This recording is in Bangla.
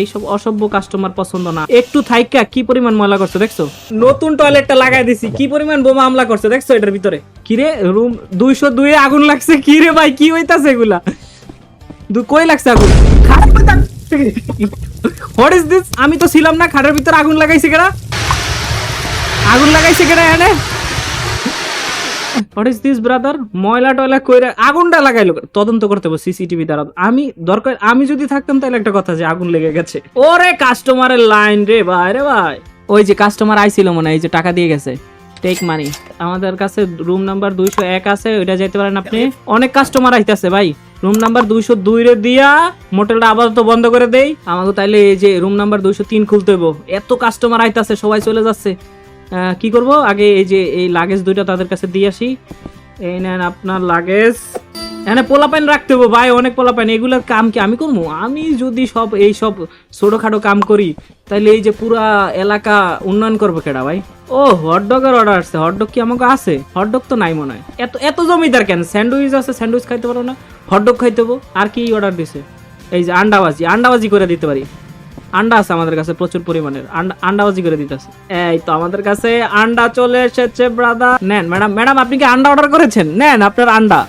এইসব অসভ্য কাস্টমার পছন্দ না। একটু থাইকা কি পরিমাণ ময়লা করছে দেখছো? নতুন টয়লেটটা লাগাই দিছি, কি পরিমাণ বোমা হামলা করছে দেখছো এটার ভিতরে? কিরে রুম 202 এ আগুন লাগছে, কি রে ভাই কি হইতাছে এগুলা? কই লাগছে আগুন? What is this? আমি তো ছিলাম না, খাটের ভিতরে আগুন লাগাইছে কেডা? আগুন লাগাইছে কেডা এনে? What is this brother? ময়লা টয়লা কইরা আগুনটা লাগাইলো, তদন্ত করতে হবে সিসিটিভি দ্বারা। আমি দরকার, আমি যদি থাকতাম তাহলে একটা কথা যে আগুন লেগে গেছে। ওরে কাস্টমারের লাইন রে ভাই, রে ভাই ওই যে কাস্টমার আইছিল মনে হয়, এই যে টাকা দিয়ে গেছে, টেক মানি। আমাদের কাছে রুম নাম্বার 201 আছে, ওইটা যাইতে পারেন আপনি। অনেক কাস্টমার আইতাছে ভাই, রুম নাম্বার 202 রে দিয়া মোটেলটা আপাতত বন্ধ করে দেই। আমাকে তাইলে এই যে রুম নাম্বার 203 খুলতে হইব, এত কাস্টমার আইতাছে, সবাই চলে যাচ্ছে। কি করব, আগে এই যে এই লাগেজ দুইটা তাদের কাছে দিয়ে আসি। এই নেন আপনার লাগেজ। এখানে পোলাপাইন রাখতে হবে ভাই, অনেক পোলাপাইন। এগুলোর কাম কি আমি করবো? আমি যদি সব এই সব ছোটখাটো কাম করি তাহলে এই যে পুরা এলাকা উন্নয়ন করবে কেডা ভাই? ও হটডগের অর্ডার আসছে, হটডগ কি আমাকে আছে? হটডগ তো নাই মনে হয়। এত এত জমিদার কেন? স্যান্ডউইচ আছে, স্যান্ডউইচ খাইতে পারো না? হটডগ খাইতে হবো। আর কি অর্ডার দিছে? এই যে আন্ডাবাজি, আন্ডাবাজি করে দিতে পারি। আন্ডা আছে আমাদের কাছে প্রচুর পরিমাণের, আন্ডাবাজি করে দিতেছে। এই তো আমাদের কাছে আন্ডা চলে এসেছে ব্রাদার। নেন ম্যাডাম, ম্যাডাম আপনি কি আন্ডা অর্ডার করেছেন? নেন আপনার আন্ডা।